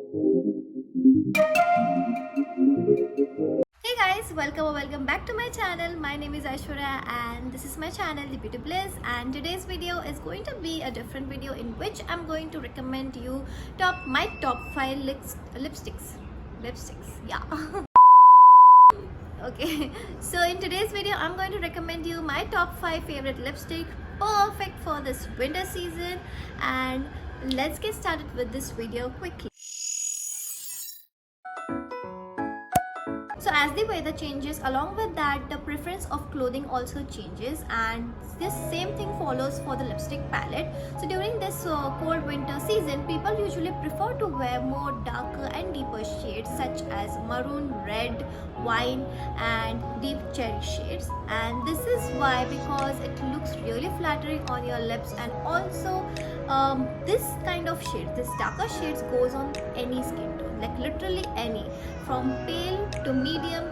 Hey guys, welcome or welcome back to my channel. My name is Aishwarya and this is my channel The Beauty Bliss, and today's video is going to be a different video in which I'm going to recommend you my top 5 lipsticks, yeah. Okay, so in today's video I'm going to recommend you my top 5 favorite lipstick perfect for this winter season, and let's get started with this video quickly. So as the weather changes, along with that the preference of clothing also changes, and this same thing follows for the lipstick palette. So during this cold winter season, people usually prefer to wear more darker and deeper shades such as maroon, red, wine and deep cherry shades. And this is why, because it looks really flattering on your lips, and also this kind of shade, this darker shades goes on any skin tone, like literally any, from pale to medium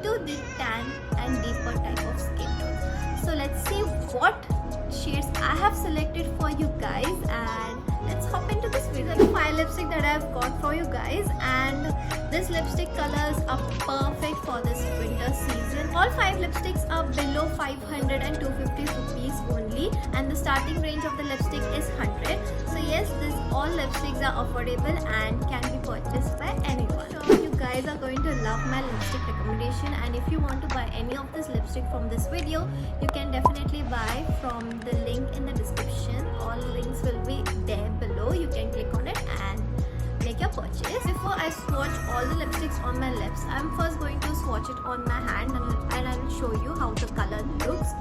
to the tan and deeper type of skin tones. So let's see what shades I have selected for you guys, and let's hop into this video. The 5 lipstick that I've got for you guys, and this lipstick colors are perfect for this winter season. All 5 lipsticks are below 500 and 250 rupees only, and the starting range of the lipstick is 100. So yes, all lipsticks are affordable and can be purchased by anyone. Sure, you guys are going to love my lipstick recommendation, and if you want to buy any of this lipstick from this video, you can definitely buy from the link in the description. All links will be there below. You can click on it and make your purchase. Before I swatch all the lipsticks on my lips, I'm first going to swatch it on my hand, and I will show you how the color looks.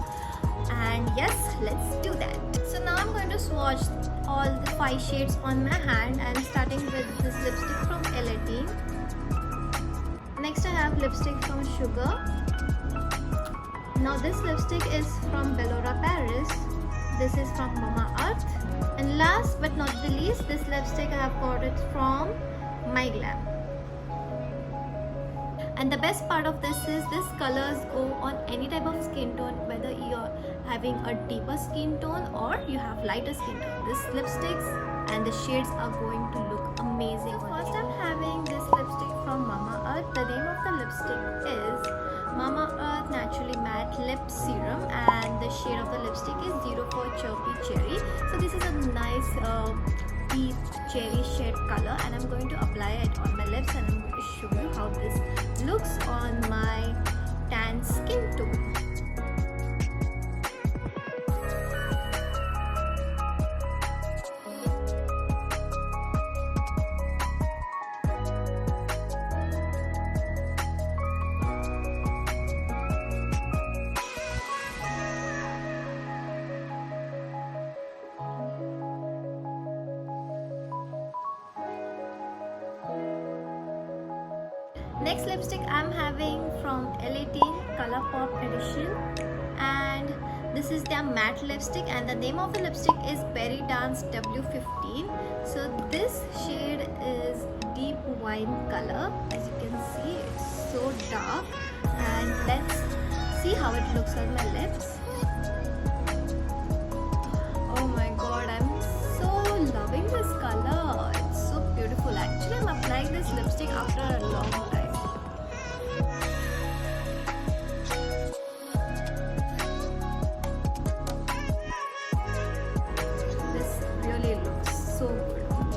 And yes, let's do that. So now I'm going to swatch all the 5 shades on my hand, and starting with this lipstick from L18. Next I have lipstick from Sugar. Now this lipstick is from Belora Paris. This is from Mamaearth. And last but not the least, this lipstick I have got it from MyGlamm. And the best part of this is these colors go on any type of skin tone, whether you're having a deeper skin tone or you have lighter skin tone. These lipsticks and the shades are going to look amazing. So first I'm having this lipstick from Mamaearth. The name of the lipstick is Mamaearth Naturally Matte Lip Serum, and the shade of the lipstick is 04 Chirpy Cherry. So this is a nice deep cherry shade color, and I'm going to apply it on my lips, and I'm going to show you how this looks on my tan skin tone. Next lipstick I'm having from L18 Color Pop Edition, and this is their matte lipstick, and the name of the lipstick is Berry Dance W15. So this shade is deep wine color. As you can see, it's so dark, and let's see how it looks on my lips. Oh my god, I'm so loving this color. It's so beautiful. Actually, I'm applying this lipstick after a long time. So good on me.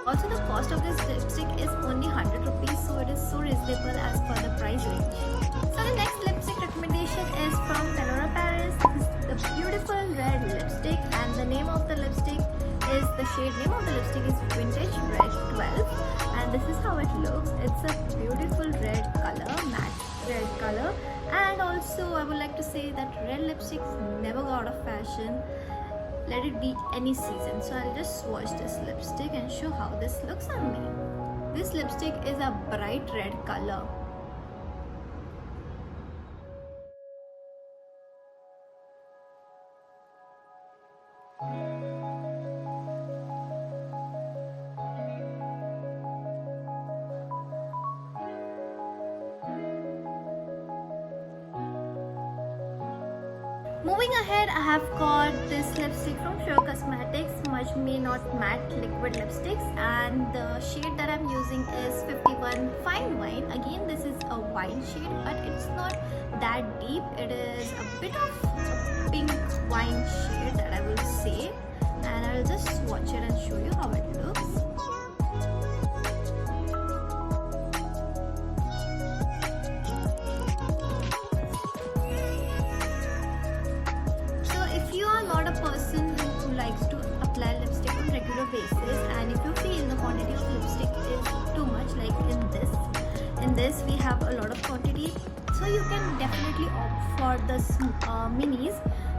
Also, the cost of this lipstick is only 100 rupees, so it is so reasonable as per the price range. So the next lipstick recommendation is from Belora Paris. This is the beautiful red lipstick, and the name of the lipstick is, the shade name of the lipstick is Vintage Red 12, and this is how it looks. It's a beautiful red color, matte red color. And also I would like to say that red lipsticks never go out of fashion, let it be any season. So I'll just swatch this lipstick and show how this looks on me. This lipstick is a bright red color. Moving ahead, I have got this lipstick from Pure Cosmetics, Smudge Me Not Matte Liquid Lipsticks, and the shade that I'm using is 51 Fine Wine. Again, this is a wine shade, but it's not that deep. It is a bit of a pink wine shade that I will say, and I'll just swatch it and show you how it looks. Not a person who likes to apply lipstick on regular basis, and if you feel the quantity of lipstick is too much, like in this we have a lot of quantity, so you can definitely opt for the minis.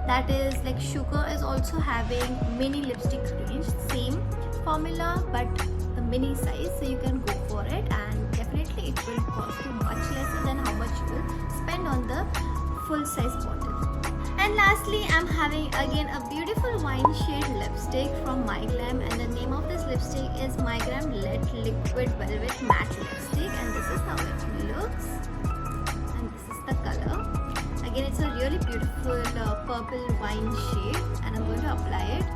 That is like Sugar is also having mini lipstick range, same formula but the mini size, so you can go for it, and definitely it will cost you much lesser than how much you will spend on the full size bottle. And lastly, I'm having again a beautiful wine shade lipstick from MyGlamm, and the name of this lipstick is MyGlamm Liquid Velvet Matte Lipstick, and this is how it looks, and this is the color. Again, it's a really beautiful purple wine shade, and I'm going to apply it.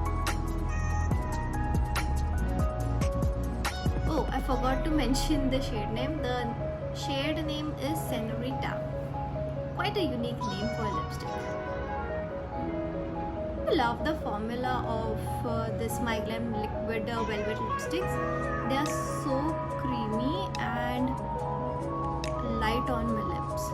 Oh, I forgot to mention the shade name. The shade name is Senorita. Quite a unique name for a lipstick. I love the formula of this MyGlamm Liquid Velvet Lipsticks. They are so creamy and light on my lips.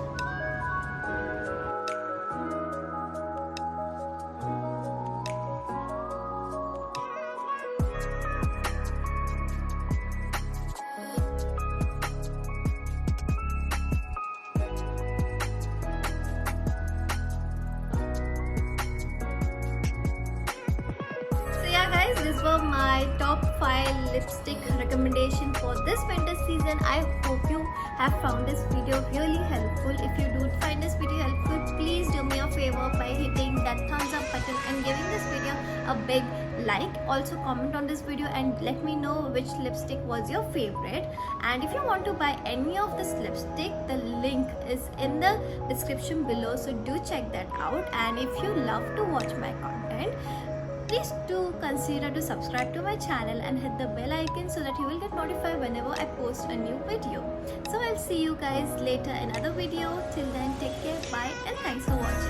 Guys, these were my top 5 lipstick recommendation for this winter season. I hope you have found this video really helpful. If you do find this video helpful, please do me a favor by hitting that thumbs up button and giving this video a big like. Also comment on this video and let me know which lipstick was your favorite, and if you want to buy any of this lipstick, the link is in the description below, so do check that out. And if you love to watch my content, please do consider to subscribe to my channel and hit the bell icon so that you will get notified whenever I post a new video. So I'll see you guys later in another video. Till then, take care, bye, and thanks for watching.